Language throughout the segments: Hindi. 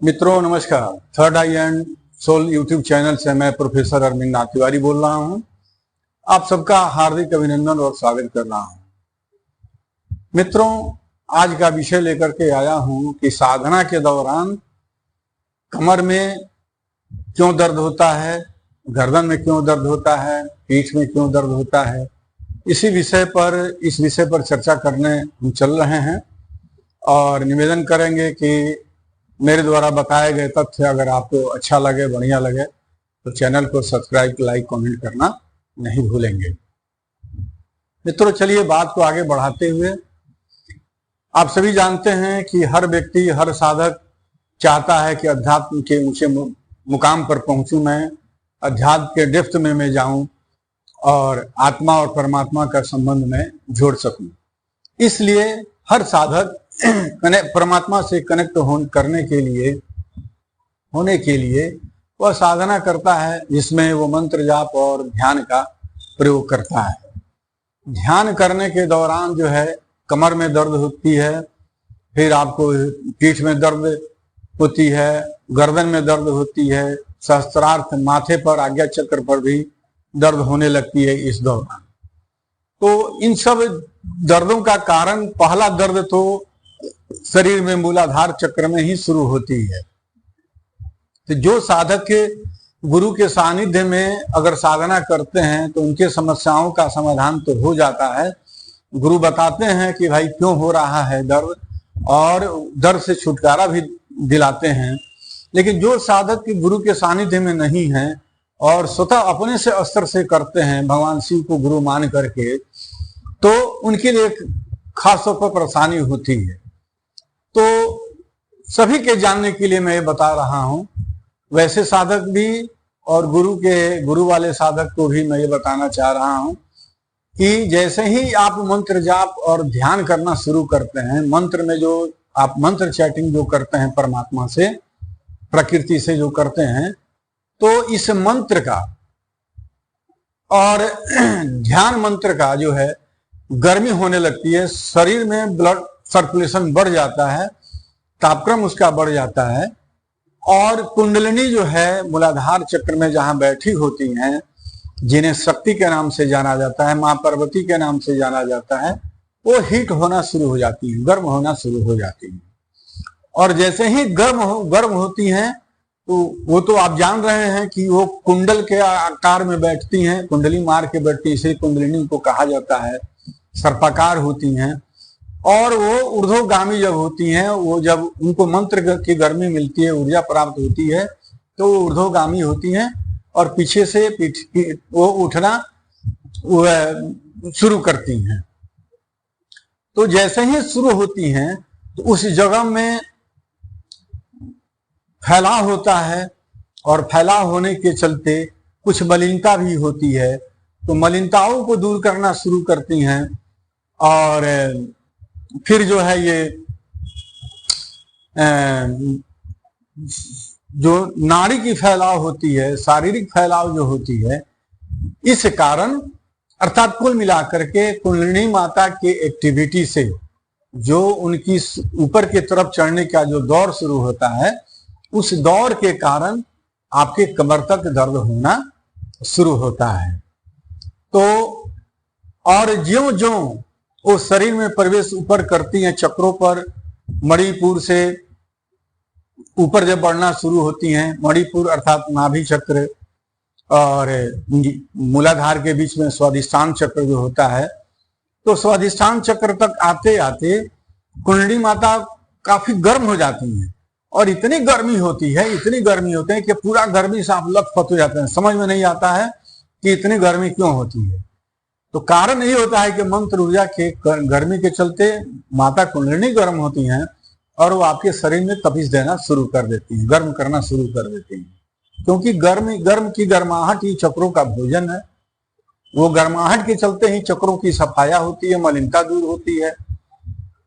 मित्रों नमस्कार। Third eye and soul YouTube channel से मैं प्रोफेसर अरविंद नाथ तिवारी बोल रहा हूं। आप सबका हार्दिक अभिनंदन और स्वागत कर रहा हूं। मित्रों, आज का विषय लेकर के आया हूं कि साधना के दौरान कमर में क्यों दर्द होता है, गर्दन में क्यों दर्द होता है, पीठ में क्यों दर्द होता है। इस विषय पर चर्चा करने हम चल रहे हैं और निवेदन करेंगे कि मेरे द्वारा बताए गए तथ्य अगर आपको अच्छा लगे, बढ़िया लगे तो चैनल को सब्सक्राइब, लाइक, कमेंट करना नहीं भूलेंगे। मित्रों, चलिए बात को आगे बढ़ाते हुए, आप सभी जानते हैं कि हर व्यक्ति, हर साधक चाहता है कि अध्यात्म के ऊंचे मुकाम पर पहुंचूं, मैं अध्यात्म के डेप्थ में मैं जाऊं और आत्मा और परमात्मा का संबंध में जोड़ सकूं। इसलिए हर साधक परमात्मा से कनेक्ट होने के लिए वह साधना करता है, जिसमें वो मंत्र जाप और ध्यान का प्रयोग करता है। ध्यान करने के दौरान जो है कमर में दर्द होती है, फिर आपको पीठ में दर्द होती है, गर्दन में दर्द होती है, सहस्त्रार्थ माथे पर, आज्ञा चक्र पर भी दर्द होने लगती है इस दौरान। तो इन सब दर्दों का कारण, पहला दर्द तो शरीर में मूलाधार चक्र में ही शुरू होती है। तो जो साधक के गुरु के सानिध्य में अगर साधना करते हैं तो उनके समस्याओं का समाधान तो हो जाता है। गुरु बताते हैं कि भाई क्यों हो रहा है दर्द, और दर्द से छुटकारा भी दिलाते हैं। लेकिन जो साधक के गुरु के सानिध्य में नहीं है और स्वतः अपने से अस्त्र से करते हैं, भगवान शिव को गुरु मान करके, तो उनके लिए खास तौर पर परेशानी होती है। तो सभी के जानने के लिए मैं ये बता रहा हूं, वैसे साधक भी और गुरु वाले साधक को भी मैं ये बताना चाह रहा हूं कि जैसे ही आप मंत्र जाप और ध्यान करना शुरू करते हैं, मंत्र में जो आप मंत्र चैटिंग जो करते हैं परमात्मा से, प्रकृति से जो करते हैं, तो इस मंत्र का और ध्यान मंत्र का जो है गर्मी होने लगती है, शरीर में ब्लड सर्कुलेशन बढ़ जाता है, तापक्रम उसका बढ़ जाता है, और कुंडलिनी जो है मूलाधार चक्र में जहां बैठी होती हैं, जिन्हें शक्ति के नाम से जाना जाता है, मां पार्वती के नाम से जाना जाता है, वो हीट होना शुरू हो जाती है, गर्म होना शुरू हो जाती है। और जैसे ही गर्म होती हैं तो वो तो आप जान रहे हैं कि वो कुंडल के आकार में बैठती हैं, कुंडली मार के बैठती है, इसे कुंडलिनी को कहा जाता है, सर्पाकार होती हैं। और वो ऊर्ध्वगामी जब होती हैं, वो जब उनको मंत्र की गर्मी मिलती है, ऊर्जा प्राप्त होती है, तो वो ऊर्ध्वगामी होती हैं और पीछे से वो उठना शुरू करती हैं। तो जैसे ही शुरू होती हैं तो उस जगह में फैलाव होता है, और फैलाव होने के चलते कुछ मलिनता भी होती है, तो मलिनताओं को दूर करना शुरू करती हैं। और फिर जो है ये जो नाड़ी की फैलाव होती है, शारीरिक फैलाव जो होती है, इस कारण अर्थात कुल मिलाकर के कुंडलिनी माता के एक्टिविटी से जो उनकी ऊपर की तरफ चढ़ने का जो दौर शुरू होता है, उस दौर के कारण आपके कमर तक दर्द होना शुरू होता है। तो और ज्यों-ज्यों वो शरीर में प्रवेश ऊपर करती हैं, चक्रों पर, मणिपुर से ऊपर जब बढ़ना शुरू होती हैं, मणिपुर अर्थात नाभि चक्र और मूलाधार के बीच में स्वादिष्ठान चक्र जो होता है, तो स्वादिष्ठान चक्र तक आते आते कुंडली माता काफी गर्म हो जाती हैं, और इतनी गर्मी होती है कि पूरा गर्मी से आप लथपथ हो जाते हैं, समझ में नहीं आता है कि इतनी गर्मी क्यों होती है। तो कारण यही होता है कि मंत्र ऊर्जा के गर्मी के चलते माता कुंडलिनी गर्म होती हैं और वो आपके शरीर में तपिश देना शुरू कर देती हैं, गर्म करना शुरू कर देती हैं। क्योंकि गर्म की गर्माहट ही चक्रों का भोजन है। वो गर्माहट के चलते ही चक्रों की सफाया होती है, मलिनता दूर होती है,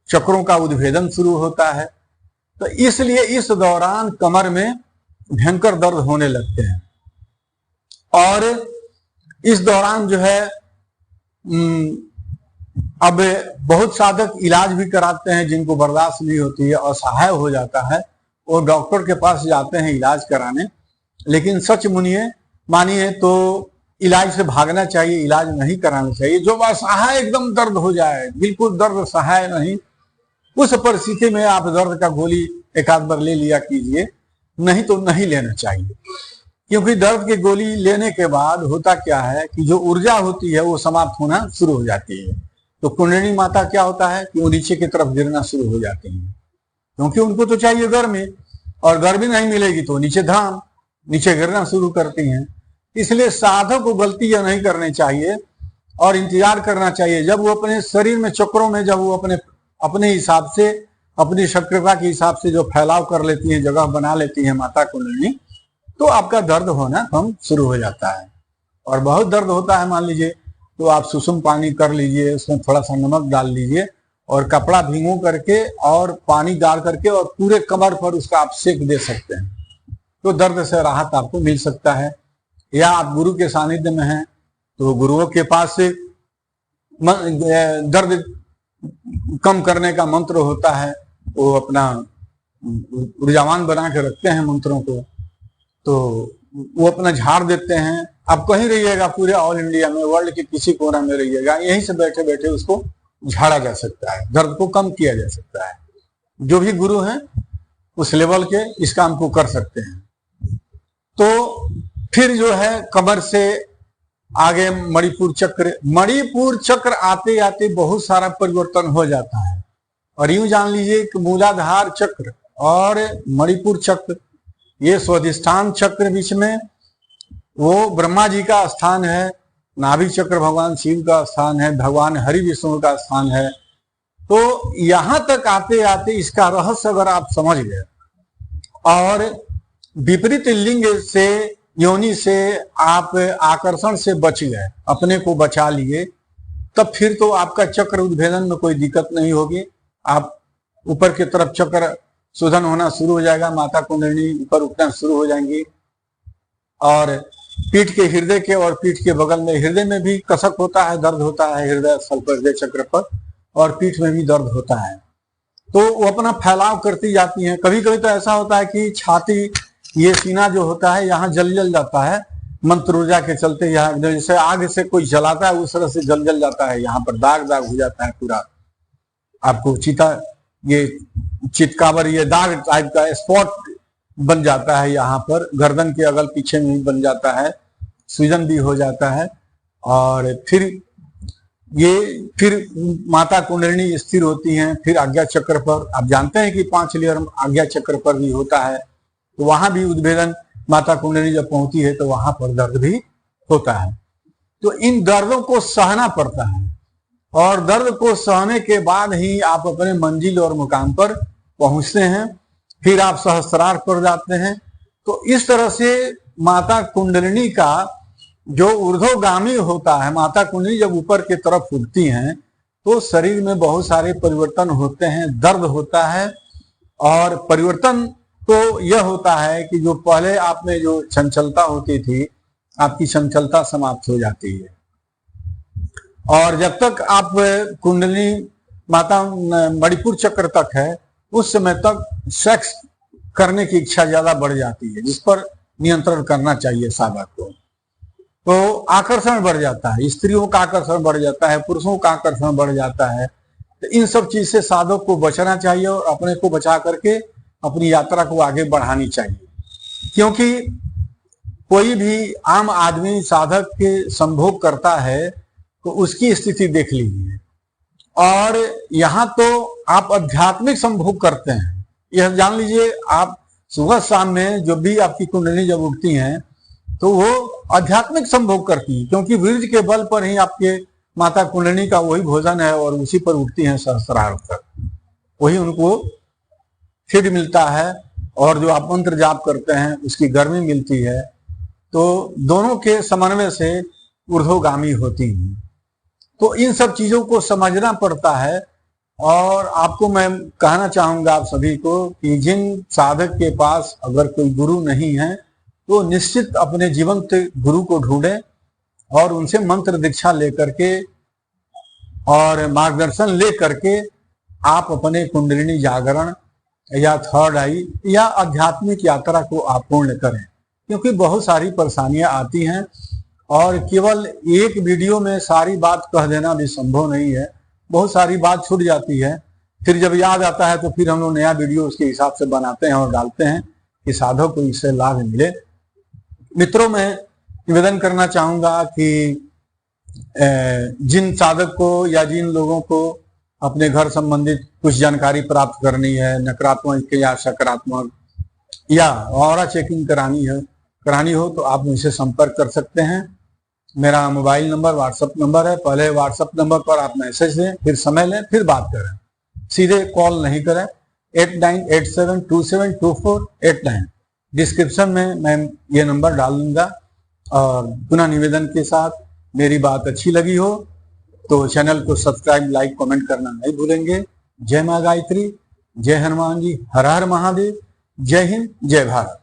चक्रों का उद्भेदन शुरू होता है। तो इसलिए इस दौरान कमर में भयंकर दर्द होने लगते हैं। और इस दौरान जो है अब बहुत साधक इलाज भी कराते हैं, जिनको बर्दाश्त नहीं होती है, असहाय हो जाता है, वो डॉक्टर के पास जाते हैं इलाज कराने, लेकिन सच मानिए तो इलाज से भागना चाहिए, इलाज नहीं कराना चाहिए। जो असहाय एकदम दर्द हो जाए, बिल्कुल दर्द सहाय नहीं, उस परिस्थिति में आप दर्द का गोली एक आध बार ले लिया कीजिए, नहीं तो नहीं लेना चाहिए। क्योंकि दर्द की गोली लेने के बाद होता क्या है कि जो ऊर्जा होती है वो समाप्त होना शुरू हो जाती है। तो कुंडलिनी माता क्या होता है कि वो नीचे की तरफ गिरना शुरू हो जाती हैं, क्योंकि उनको तो चाहिए गर्मी, और गर्मी नहीं मिलेगी तो नीचे धाम, नीचे गिरना शुरू करती हैं। इसलिए साधक को गलती यह नहीं करनी चाहिए और इंतजार करना चाहिए जब वो अपने शरीर में चक्रों में, जब वो अपने हिसाब से, अपनी सक्रियता के हिसाब से जो फैलाव कर लेती है, जगह बना लेती है माता कुंडलिनी, तो आपका दर्द होना कम शुरू हो जाता है। और बहुत दर्द होता है मान लीजिए, तो आप सुसुम पानी कर लीजिए, उसमें थोड़ा सा नमक डाल लीजिए और कपड़ा भिगो करके और पानी डाल करके और पूरे कमर पर उसका आप सेक दे सकते हैं, तो दर्द से राहत आपको मिल सकता है। या आप गुरु के सानिध्य में हैं तो गुरुओं के पास से दर्द कम करने का मंत्र होता है, वो अपना ऊर्जावान बना के रखते हैं मंत्रों को, तो वो अपना झाड़ देते हैं। आप कहीं रहिएगा, पूरे ऑल इंडिया में, वर्ल्ड के किसी कोना में रहिएगा, यहीं से बैठे बैठे उसको झाड़ा जा सकता है, दर्द को कम किया जा सकता है। जो भी गुरु हैं उस लेवल के इस काम को कर सकते हैं। तो फिर जो है कमर से आगे मणिपुर चक्र आते आते बहुत सारा परिवर्तन हो जाता है। और यूं जान लीजिए कि मूलाधार चक्र और मणिपुर चक्र, ये स्वाधिष्ठान चक्र बीच में वो ब्रह्मा जी का स्थान है, नाभि चक्र भगवान शिव का स्थान है, भगवान हरि विष्णु का स्थान है। तो यहां तक आते आते इसका रहस्य अगर आप समझ गए और विपरीत लिंग से, योनि से आप आकर्षण से बच गए, अपने को बचा लिए, तब फिर तो आपका चक्र उद्भेदन में कोई दिक्कत नहीं होगी। आप ऊपर की तरफ चक्र शोधन होना शुरू हो जाएगा, माता कुंडलिनी ऊपर उठना शुरू हो जाएंगी। और पीठ के, हृदय के और पीठ के बगल में, हृदय में भी कसक होता है, दर्द होता है हृदय स्थल पर, हृदय चक्र पर, और पीठ में भी दर्द होता है। तो वो अपना फैलाव करती जाती हैं। कभी कभी तो ऐसा होता है कि छाती, ये सीना जो होता है यहाँ जल जाता है, मंत्र ऊर्जा के चलते, यहाँ जैसे आग से कोई जलाता है उस तरह से जल जाता है, यहाँ पर दाग हो जाता है पूरा, आपको ये चितकावर, ये दाग टाइप का स्पॉट बन जाता है यहाँ पर, गर्दन के अगल पीछे में भी बन जाता है, सूजन भी हो जाता है। और फिर माता कुंडलिनी स्थिर होती हैं। फिर आज्ञा चक्र पर, आप जानते हैं कि 5 लेयर आज्ञा चक्र पर भी होता है, तो वहां भी उद्भेदन, माता कुंडलिनी जब पहुंचती है तो वहां पर दर्द भी होता है। तो इन दर्दों को सहना पड़ता है और दर्द को सहने के बाद ही आप अपने मंजिल और मुकाम पर पहुंचते हैं। फिर आप सहस्त्रार पर जाते हैं। तो इस तरह से माता कुंडलिनी का जो ऊर्ध्वगामी होता है, माता कुंडलिनी जब ऊपर की तरफ उठती हैं तो शरीर में बहुत सारे परिवर्तन होते हैं, दर्द होता है। और परिवर्तन तो यह होता है कि जो पहले आप में जो चंचलता होती थी, आपकी चंचलता समाप्त हो जाती है। और जब तक आप कुंडलिनी माता मणिपुर चक्र तक है, उस समय तक सेक्स करने की इच्छा ज्यादा बढ़ जाती है, जिस पर नियंत्रण करना चाहिए साधक को। तो आकर्षण बढ़ जाता है, स्त्रियों का आकर्षण बढ़ जाता है, पुरुषों का आकर्षण बढ़ जाता है। तो इन सब चीज से साधक को बचना चाहिए और अपने को बचा करके अपनी यात्रा को आगे बढ़ानी चाहिए। क्योंकि कोई भी आम आदमी साधक के संभोग करता है तो उसकी स्थिति देख लीजिए। और यहाँ तो आप आध्यात्मिक संभोग करते हैं, यह जान लीजिए। आप सुबह शाम में जो भी आपकी कुंडलिनी जब उठती हैं तो वो आध्यात्मिक संभोग करती है, क्योंकि वीर्य के बल पर ही आपके माता कुंडलिनी का वही भोजन है और उसी पर उठती हैं सहस्त्रार तक, वही उनको फीड मिलता है। और जो आप मंत्र जाप करते हैं उसकी गर्मी मिलती है। तो दोनों के समन्वय से ऊर्ध्वगामी होती हैं। तो इन सब चीजों को समझना पड़ता है। और आपको मैं कहना चाहूंगा आप सभी को कि जिन साधक के पास अगर कोई गुरु नहीं है तो निश्चित अपने जीवंत गुरु को ढूंढें और उनसे मंत्र दीक्षा लेकर के और मार्गदर्शन ले करके आप अपने कुंडलिनी जागरण या थर्ड आई या आध्यात्मिक यात्रा को आप पूर्ण करें, क्योंकि बहुत सारी परेशानियां आती हैं और केवल एक वीडियो में सारी बात कह देना भी संभव नहीं है। बहुत सारी बात छूट जाती है, फिर जब याद आता है तो फिर हम लोग नया वीडियो उसके हिसाब से बनाते हैं और डालते हैं कि साधक को इससे लाभ मिले। मित्रों, मैं निवेदन करना चाहूंगा कि जिन साधक को या जिन लोगों को अपने घर संबंधित कुछ जानकारी प्राप्त करनी है, नकारात्मक या सकारात्मक, या ऑरा चेकिंग करानी हो तो आप मुझसे संपर्क कर सकते हैं। मेरा मोबाइल नंबर व्हाट्सएप नंबर है। पहले व्हाट्सएप नंबर पर आप मैसेज दें, फिर समय लें, फिर बात करें, सीधे कॉल नहीं करें। 8987272489 डिस्क्रिप्शन में मैं ये नंबर डाल दूंगा। और पुनः निवेदन के साथ, मेरी बात अच्छी लगी हो तो चैनल को सब्सक्राइब, लाइक, कमेंट करना नहीं भूलेंगे। जय माँ गायत्री, जय हनुमान जी, हर हर महादेव, जय हिंद, जय भारत।